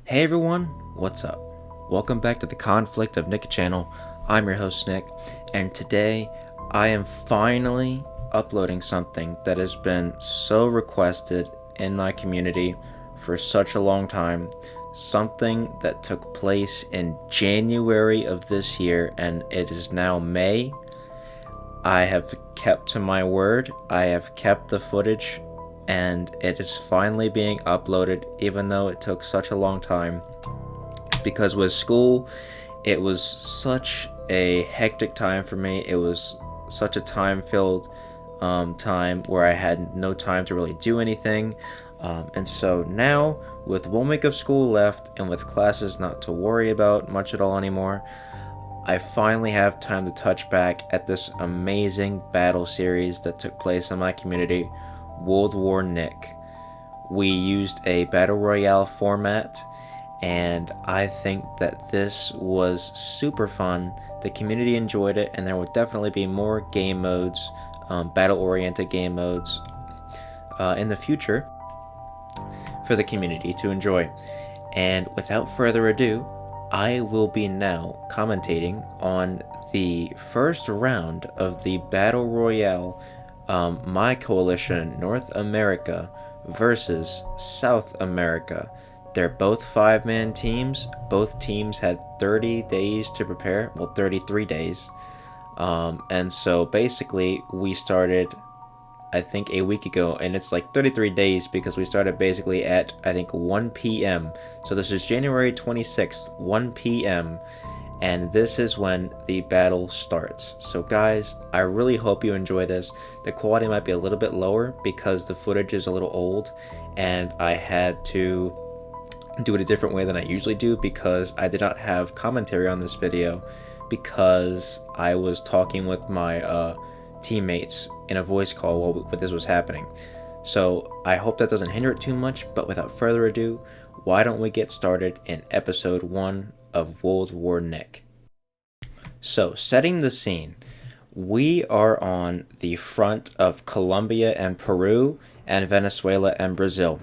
Hey everyone, what's up? Welcome back to the Conflict of Nick channel. I'm your host Nick, and today I am finally uploading something that has been so requested in my community for such a long time. Something that took place in January of this year, and it is now May. I have kept to my word. I have kept the footage, and it is finally being uploaded, even though it took such a long time. Because with school, it was such a hectic time for me. It was such a time-filled time where I had no time to really do anything. And so now, with 1 week of school left and with classes not to worry about much at all anymore, I finally have time to touch back at this amazing battle series that took place in my community, World War Nick. We used a battle royale format, and I think that this was super fun. The community enjoyed it, and there will definitely be more game modes, battle-oriented game modes, in the future for the community to enjoy. And without further ado, I will be now commentating on the first round of the Battle Royale, My Coalition North America versus South America. They're both 5-man teams. Both teams had 30 days to prepare, well 33 days. And so basically we started, I think, a week ago, and it's like 33 days because we started basically at, I think, 1 p.m. So this is January 26th, 1 p.m., and this is when the battle starts. So guys, I really hope you enjoy this. The quality might be a little bit lower because the footage is a little old, and I had to do it a different way than I usually do because I did not have commentary on this video because I was talking with my teammates in a voice call while this was happening. So I hope that doesn't hinder it too much, but without further ado, why don't we get started in episode 1 of World War Nick. So, setting the scene, we are on the front of Colombia and Peru and Venezuela and Brazil.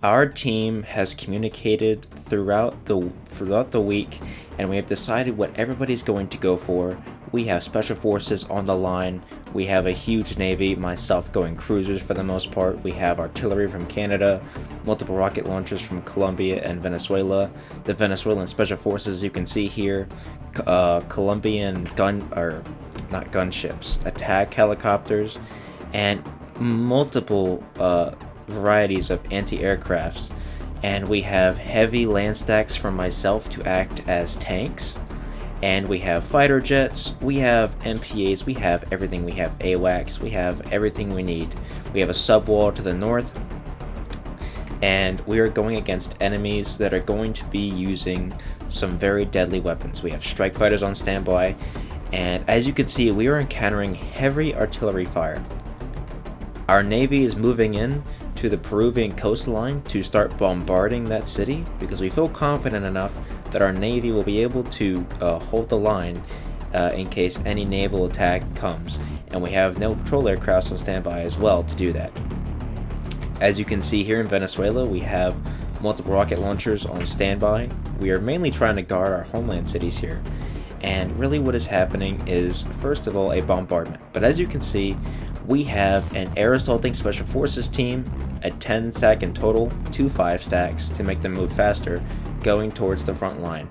Our team has communicated throughout the week, and we have decided what everybody's going to go for. We have special forces on the line. We have a huge navy, myself going cruisers for the most part. We have artillery from Canada, multiple rocket launchers from Colombia and Venezuela. The Venezuelan special forces, you can see here, Colombian not gunships, attack helicopters, and multiple varieties of anti-aircrafts. And we have heavy land stacks from myself to act as tanks. And we have fighter jets, we have MPAs, we have everything. We have AWACS, we have everything we need. We have a subwall to the north. And we are going against enemies that are going to be using some very deadly weapons. We have strike fighters on standby. And as you can see, we are encountering heavy artillery fire. Our navy is moving in to the Peruvian coastline to start bombarding that city because we feel confident enough that our navy will be able to hold the line in case any naval attack comes, and we have no patrol aircrafts on standby as well to do that. As you can see here in Venezuela, we have multiple rocket launchers on standby. We are mainly trying to guard our homeland cities here, and really what is happening is, first of all, a bombardment. But as you can see, we have an air assaulting special forces team, a 10 stack in total, 2 5 stacks to make them move faster, going towards the front line.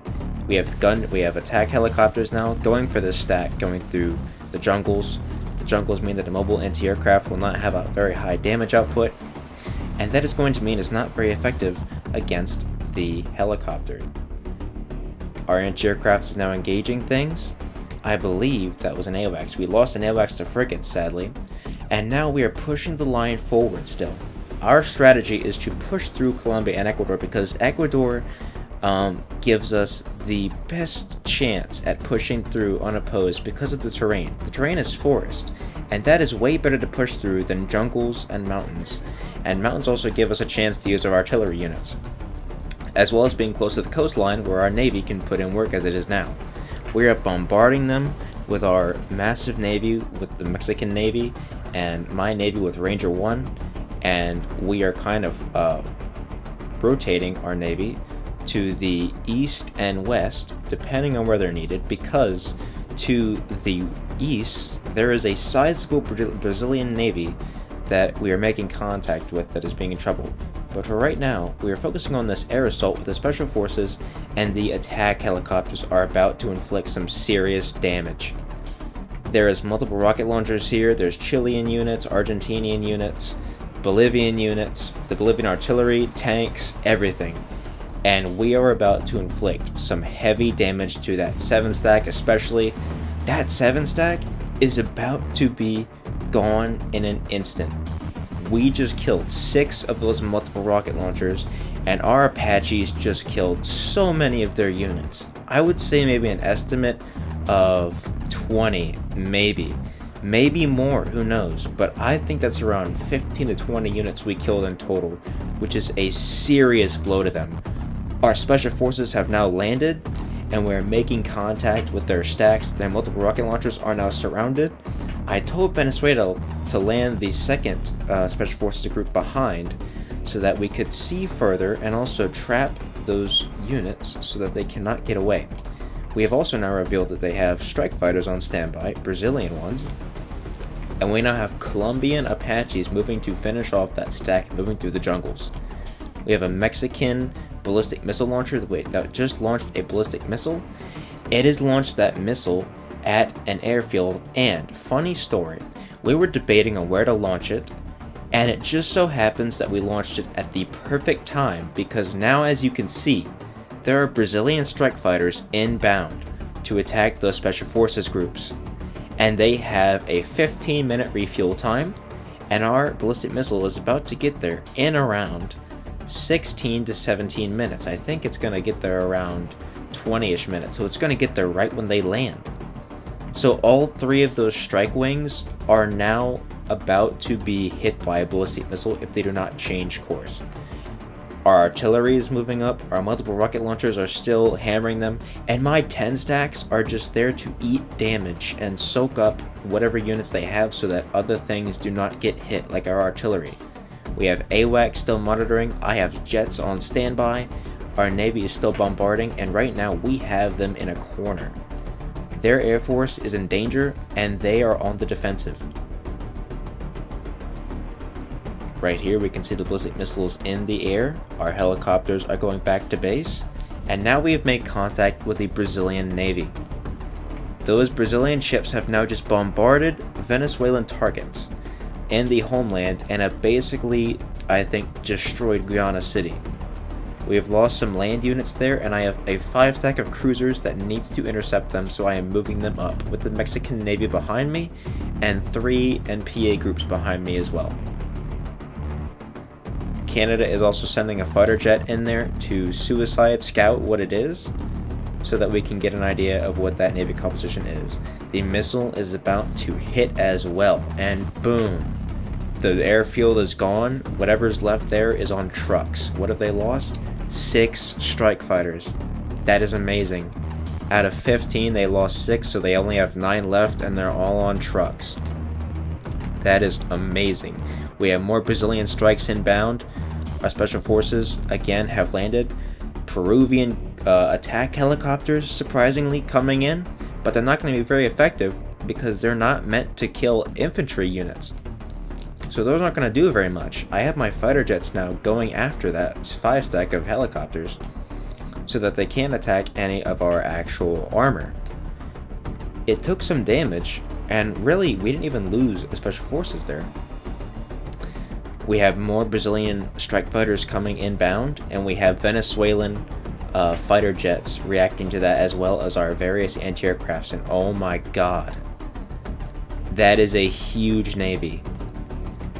We have attack helicopters now going for this stack, going through the jungles. The jungles mean that the mobile anti-aircraft will not have a very high damage output, and that is going to mean it's not very effective against the helicopter. Our anti-aircraft is now engaging things. I believe that was an AWACS. We lost an AWACS to frigates, sadly, and now we are pushing the line forward still. Our strategy is to push through Colombia and Ecuador because Ecuador gives us the best chance at pushing through unopposed because of the terrain. The terrain is forest, and that is way better to push through than jungles and mountains. And mountains also give us a chance to use our artillery units, as well as being close to the coastline where our navy can put in work as it is now. We are bombarding them with our massive navy, with the Mexican Navy, and my navy with Ranger 1, and we are kind of rotating our Navy to the east and west, depending on where they're needed, because to the east there is a sizable Brazilian Navy that we are making contact with that is being in trouble. But for right now, we are focusing on this air assault with the Special Forces, and the attack helicopters are about to inflict some serious damage. There is multiple rocket launchers here. There's Chilean units, Argentinian units, Bolivian units, the Bolivian artillery, tanks, everything. And we are about to inflict some heavy damage to that 7-stack, especially. That 7-stack is about to be gone in an instant. We just killed 6 of those multiple rocket launchers, and our Apaches just killed so many of their units. I would say maybe an estimate of 20, maybe more, who knows, but I think that's around 15 to 20 units we killed in total, which is a serious blow to them. Our Special Forces have now landed, and we're making contact with their stacks. Their multiple rocket launchers are now surrounded. I told Venezuela to land the second Special Forces group behind so that we could see further and also trap those units so that they cannot get away. We have also now revealed that they have strike fighters on standby, Brazilian ones, and we now have Colombian Apaches moving to finish off that stack, moving through the jungles. We have a Mexican ballistic missile launcher that just launched a ballistic missile. It has launched that missile at an airfield, and funny story, we were debating on where to launch it, and it just so happens that we launched it at the perfect time, because now, as you can see, there are Brazilian strike fighters inbound to attack those Special Forces groups, and they have a 15-minute refuel time, and our ballistic missile is about to get there in around 16 to 17 minutes. I think it's going to get there around 20-ish minutes, so it's going to get there right when they land. So all 3 of those strike wings are now about to be hit by a ballistic missile if they do not change course. Our artillery is moving up, our multiple rocket launchers are still hammering them, and my 10 stacks are just there to eat damage and soak up whatever units they have so that other things do not get hit, like our artillery. We have AWACS still monitoring, I have jets on standby, our Navy is still bombarding, and right now we have them in a corner. Their Air Force is in danger, and they are on the defensive. Right here we can see the ballistic missiles in the air, our helicopters are going back to base, and now we have made contact with the Brazilian Navy. Those Brazilian ships have now just bombarded Venezuelan targets in the homeland and have basically, I think, destroyed Guyana City. We have lost some land units there, and I have a 5-stack of cruisers that needs to intercept them, so I am moving them up with the Mexican Navy behind me and 3 NPA groups behind me as well. Canada is also sending a fighter jet in there to suicide scout what it is, so that we can get an idea of what that Navy composition is. The missile is about to hit as well, and boom! The airfield is gone. Whatever's left there is on trucks. What have they lost? 6 strike fighters. That is amazing. Out of 15, they lost 6, so they only have 9 left, and they're all on trucks. That is amazing. We have more Brazilian strikes inbound. Our Special Forces, again, have landed. Peruvian attack helicopters, surprisingly, coming in, but they're not going to be very effective because they're not meant to kill infantry units. So those aren't going to do very much. I have my fighter jets now going after that 5-stack of helicopters so that they can't attack any of our actual armor. It took some damage, and really, we didn't even lose the Special Forces there. We have more Brazilian strike fighters coming inbound, and we have Venezuelan fighter jets reacting to that, as well as our various anti-aircrafts, and oh my god. That is a huge Navy.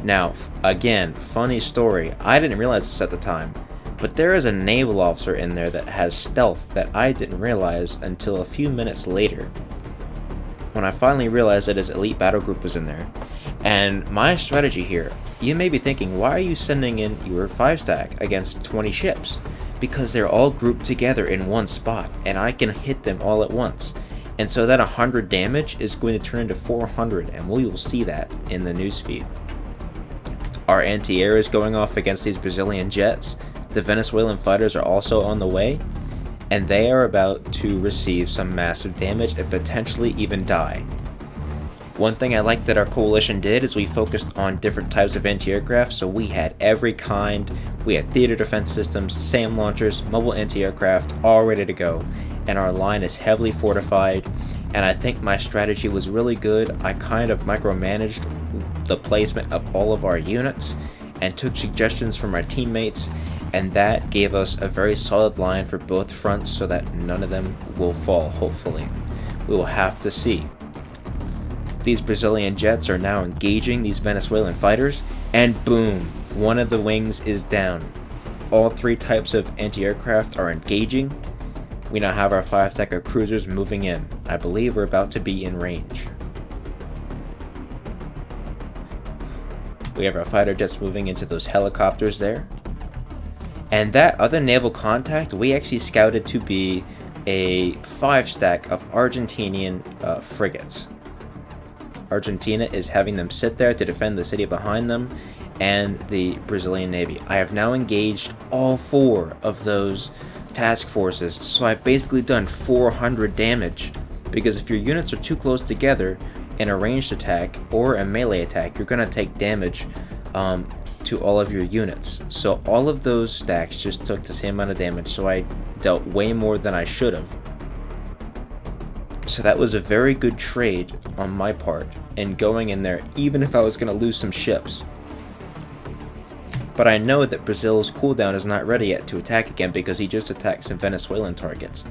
Now, again, funny story, I didn't realize this at the time, but there is a naval officer in there that has stealth that I didn't realize until a few minutes later, when I finally realized that his elite battle group was in there. And my strategy here, you may be thinking, why are you sending in your 5-stack against 20 ships? Because they're all grouped together in one spot, and I can hit them all at once. And so that 100 damage is going to turn into 400, and we will see that in the newsfeed. Our anti-air is going off against these Brazilian jets. the Venezuelan fighters are also on the way, and they are about to receive some massive damage and potentially even die. One thing I like that our coalition did is we focused on different types of anti-aircraft, so we had every kind. We had theater defense systems, SAM launchers, mobile anti-aircraft, all ready to go, and our line is heavily fortified, and I think my strategy was really good. I kind of micromanaged the placement of all of our units and took suggestions from our teammates, and that gave us a very solid line for both fronts so that none of them will fall, hopefully. We will have to see. These Brazilian jets are now engaging these Venezuelan fighters, and boom, one of the wings is down. All three types of anti-aircraft are engaging. We now have our 5-stack of cruisers moving in. I believe we're about to be in range. We have our fighter jets moving into those helicopters there. And that other naval contact, we actually scouted to be a 5-stack of Argentinian frigates. Argentina is having them sit there to defend the city behind them and the Brazilian Navy. I have now engaged all 4 of those task forces, so I've basically done 400 damage. Because if your units are too close together in a ranged attack or a melee attack, you're going to take damage to all of your units. So all of those stacks just took the same amount of damage, so I dealt way more than I should have. So that was a very good trade on my part in going in there, even if I was going to lose some ships. But I know that Brazil's cooldown is not ready yet to attack again because he just attacked some Venezuelan targets.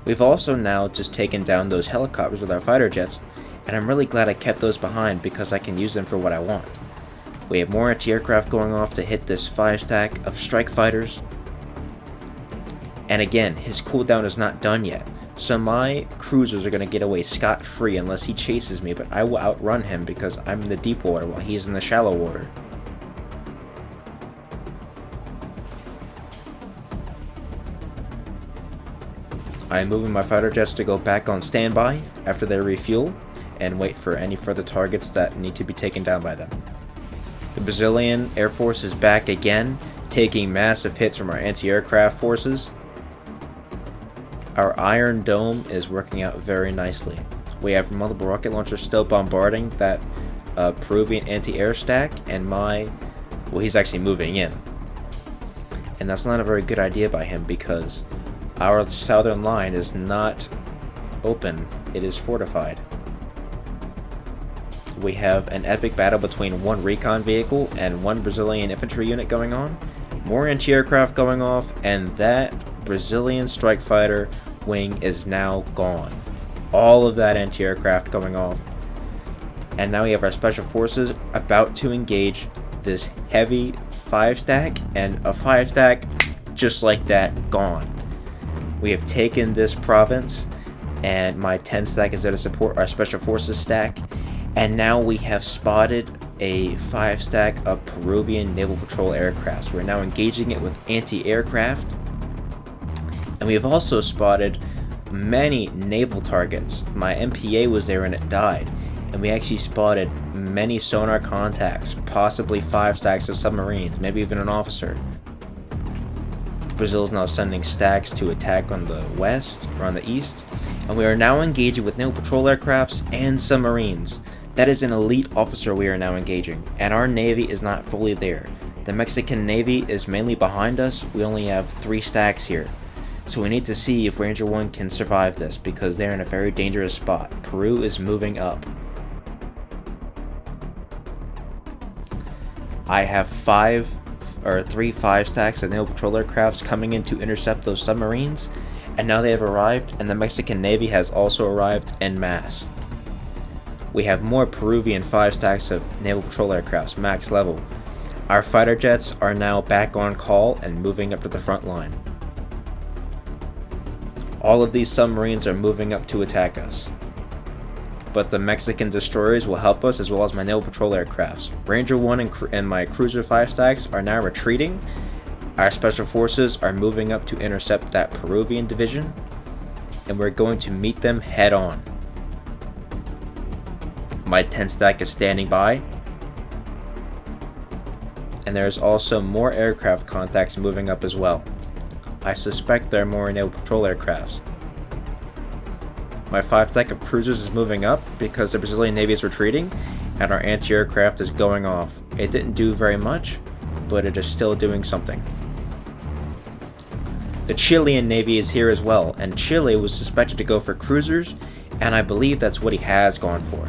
We've also now just taken down those helicopters with our fighter jets, and I'm really glad I kept those behind because I can use them for what I want. We have more anti-aircraft going off to hit this 5-stack of strike fighters. And again, his cooldown is not done yet. So my cruisers are going to get away scot-free unless he chases me, but I will outrun him because I'm in the deep water while he's in the shallow water. I am moving my fighter jets to go back on standby after they refuel and wait for any further targets that need to be taken down by them. The Brazilian Air Force is back again, taking massive hits from our anti-aircraft forces. Our Iron Dome is working out very nicely. We have multiple rocket launchers still bombarding that Peruvian anti-air stack, and he's actually moving in. And that's not a very good idea by him because our southern line is not open, it is fortified. We have an epic battle between one recon vehicle and one Brazilian infantry unit going on, more anti-aircraft going off, and that Brazilian strike fighter wing is now gone. All of that anti-aircraft going off. And now we have our special forces about to engage this heavy 5-stack, and a 5-stack just like that gone. We have taken this province, and my 10-stack is there to support our special forces stack. And now we have spotted a 5-stack of Peruvian naval patrol aircrafts. We're now engaging it with anti-aircraft. And we have also spotted many naval targets. My MPA was there and it died. And we actually spotted many sonar contacts, possibly 5 stacks of submarines, maybe even an officer. Brazil is now sending stacks to attack on the west or on the east. And we are now engaging with naval patrol aircrafts and submarines. That is an elite officer we are now engaging, and our navy is not fully there. The Mexican Navy is mainly behind us. We only have 3 stacks here. So we need to see if Ranger 1 can survive this because they're in a very dangerous spot. Peru is moving up. I have 3 5-stacks of naval patrol aircrafts coming in to intercept those submarines, and now they have arrived, and the Mexican Navy has also arrived en masse. We have more Peruvian 5-stacks of naval patrol aircrafts, max level. Our fighter jets are now back on call and moving up to the front line. All of these submarines are moving up to attack us. But the Mexican destroyers will help us as well as my naval patrol aircrafts. Ranger 1 and my cruiser 5-stacks are now retreating. Our special forces are moving up to intercept that Peruvian division, and we're going to meet them head on. My 10-stack is standing by. and there's also more aircraft contacts moving up as well. I suspect there are more naval patrol aircrafts. My 5 stack of cruisers is moving up because the Brazilian Navy is retreating and our anti-aircraft is going off. It didn't do very much, but it is still doing something. The Chilean Navy is here as well, and Chile was suspected to go for cruisers, and I believe that's what he has gone for.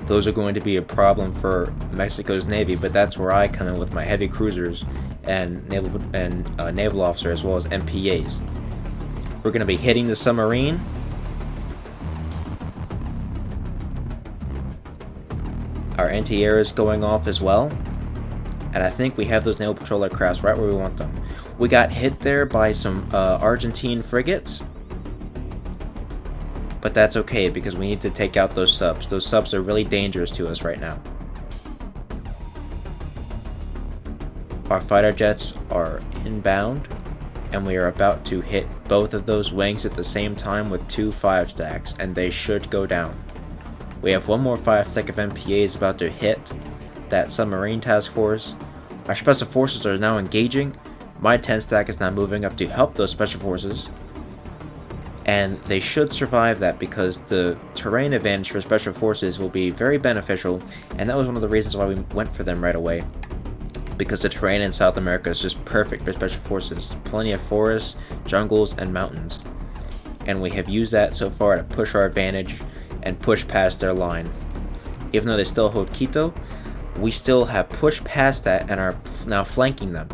Those are going to be a problem for Mexico's Navy, but that's where I come in with my heavy cruisers and naval officer as well as MPAs. We're going to be hitting the submarine. Our anti-air is going off as well. And I think we have those naval patrol aircrafts right where we want them. We got hit there by some Argentine frigates. But that's okay because we need to take out those subs. Those subs are really dangerous to us right now. Our fighter jets are inbound. And we are about to hit both of those wings at the same time with 2 5 stacks, and they should go down. We have one more 5 stack of MPAs about to hit that submarine task force. Our special forces are now engaging. My 10 stack is now moving up to help those special forces. And they should survive that because the terrain advantage for special forces will be very beneficial, and that was one of the reasons why we went for them right away. Because the terrain in South America is just perfect for special forces. Plenty of forests, jungles, and mountains. And we have used that so far to push our advantage and push past their line. Even though they still hold Quito, we still have pushed past that and are now flanking them.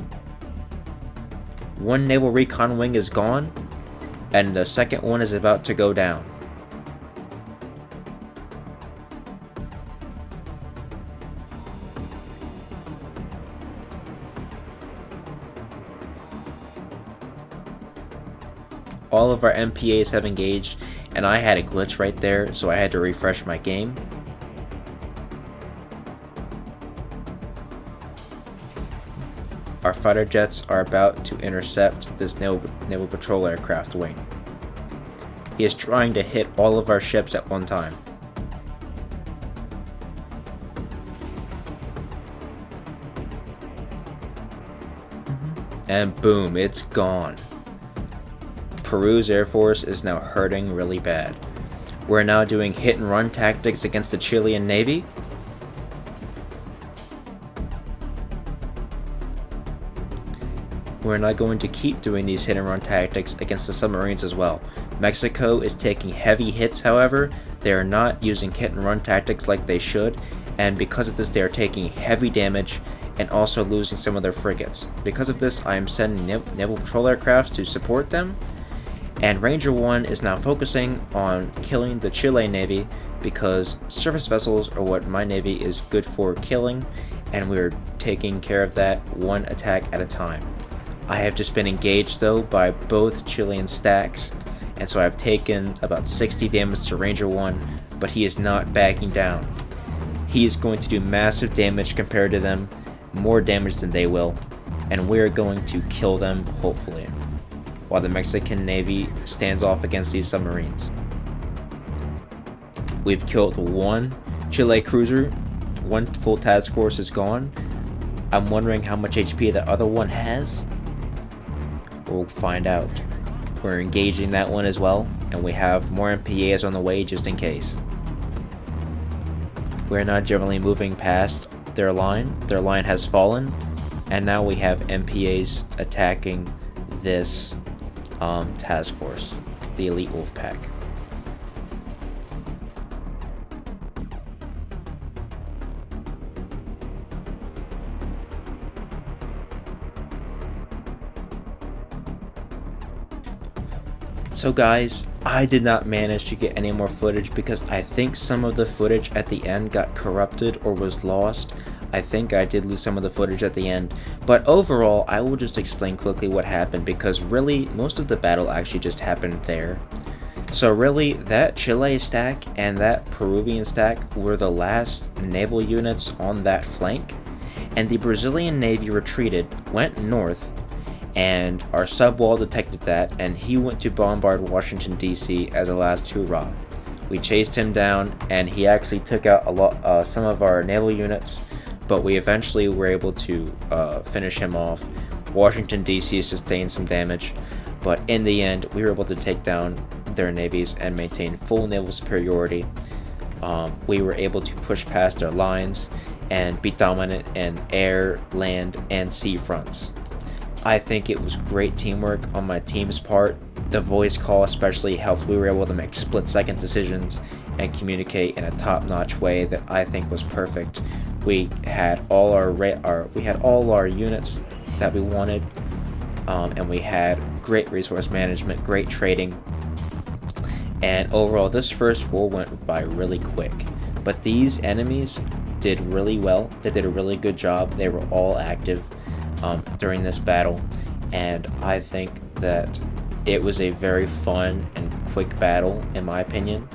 One naval recon wing is gone, and the second one is about to go down. All of our MPAs have engaged, and I had a glitch right there, so I had to refresh my game. Our fighter jets are about to intercept this naval patrol aircraft wing. He is trying to hit all of our ships at one time. And boom, it's gone. Peru's Air Force is now hurting really bad. We're now doing hit and run tactics against the Chilean Navy. We're not going to keep doing these hit and run tactics against the submarines as well. Mexico is taking heavy hits, however. They are not using hit and run tactics like they should, and because of this they are taking heavy damage and also losing some of their frigates. Because of this, I am sending naval patrol aircrafts to support them. And Ranger 1 is now focusing on killing the Chile Navy because surface vessels are what my Navy is good for killing, and we're taking care of that one attack at a time. I have just been engaged though by both Chilean stacks, and so I've taken about 60 damage to Ranger 1, but he is not backing down. He is going to do massive damage compared to them, more damage than they will, and we're going to kill them hopefully, while the Mexican Navy stands off against these submarines. We've killed one Chile cruiser, one full task force is gone. I'm wondering how much HP the other one has. We'll find out. We're engaging that one as well, and we have more MPAs on the way just in case. We're not generally moving past their line. Their line has fallen, and now we have MPAs attacking this task force, the Elite Wolfpack. So guys, I did not manage to get any more footage because I think some of the footage at the end got corrupted or was lost. I think I did lose some of the footage at the end, but overall I will just explain quickly what happened because really most of the battle actually just happened there. So really that Chile stack and that Peruvian stack were the last naval units on that flank, and the Brazilian Navy retreated, went north, and our sub-wall detected that, and he went to bombard Washington DC as a last hurrah. We chased him down, and he actually took out some of our naval units, but we eventually were able to finish him off. Washington, D.C. sustained some damage, but in the end, we were able to take down their navies and maintain full naval superiority. We were able to push past their lines and be dominant in air, land, and sea fronts. I think it was great teamwork on my team's part. The voice call especially helped. We were able to make split-second decisions and communicate in a top-notch way that I think was perfect. We had all our units that we wanted, and we had great resource management, great trading, and overall this first war went by really quick. But these enemies did really well. They did a really good job. They were all active during this battle, and I think that it was a very fun and quick battle in my opinion,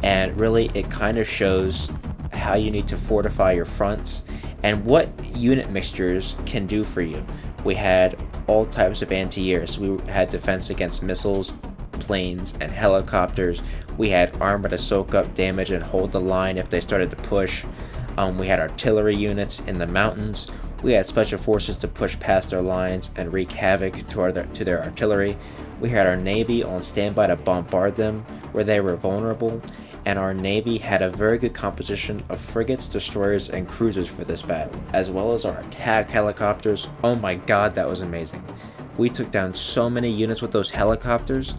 and really it kind of shows how you need to fortify your fronts and what unit mixtures can do for you. We had all types of anti-airs. We had defense against missiles, planes, and helicopters. We had armor to soak up damage and hold the line if they started to push. We had artillery units in the mountains. We had special forces to push past their lines and wreak havoc to their artillery. We had our navy on standby to bombard them where they were vulnerable, and our navy had a very good composition of frigates, destroyers, and cruisers for this battle, as well as our attack helicopters. Oh my god, that was amazing. We took down so many units with those helicopters,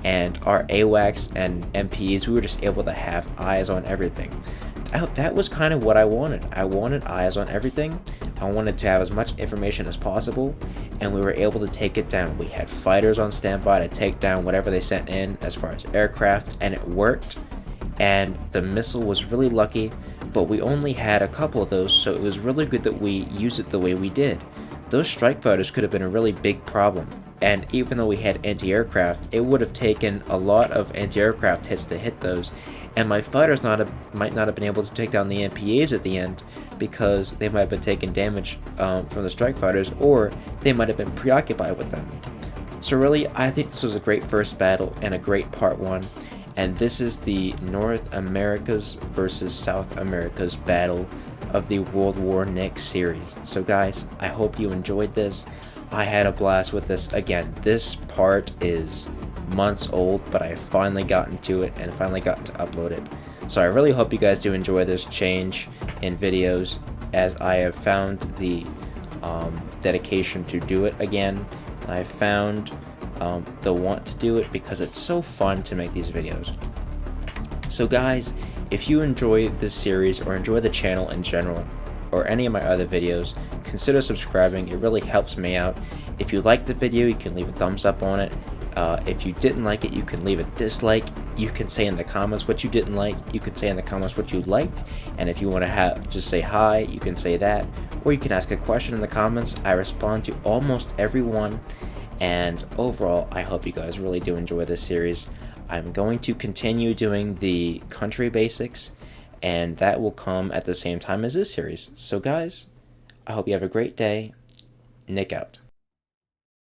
and our AWACS and MPs, we were just able to have eyes on everything. That was kind of what I wanted. I wanted eyes on everything. I wanted to have as much information as possible, and we were able to take it down. We had fighters on standby to take down whatever they sent in as far as aircraft, and it worked. And the missile was really lucky, but we only had a couple of those, so it was really good that we used it the way we did. Those strike fighters could have been a really big problem, and even though we had anti-aircraft, it would have taken a lot of anti-aircraft hits to hit those, and my fighters might not have been able to take down the MPAs at the end because they might have been taking damage from the strike fighters, or they might have been preoccupied with them. So really, I think this was a great first battle and a great part one, and this is the North Americas versus South Americas battle of the World War N.I.C. series. So guys, I hope you enjoyed this. I had a blast with this. Again, this part is months old, but I finally gotten to it and finally gotten to upload it. So I really hope you guys do enjoy this change in videos, as I have found the dedication to do it again. I found the want to do it because it's so fun to make these videos. So guys, if you enjoy this series or enjoy the channel in general, or any of my other videos, consider subscribing. It really helps me out. If you liked the video, you can leave a thumbs up on it. If you didn't like it, you can leave a dislike. You can say in the comments what you didn't like. You can say in the comments what you liked. And if you want to just say hi, you can say that. Or you can ask a question in the comments. I respond to almost everyone. And overall, I hope you guys really do enjoy this series. I'm going to continue doing the country basics, and that will come at the same time as this series. So guys, I hope you have a great day. Nick out.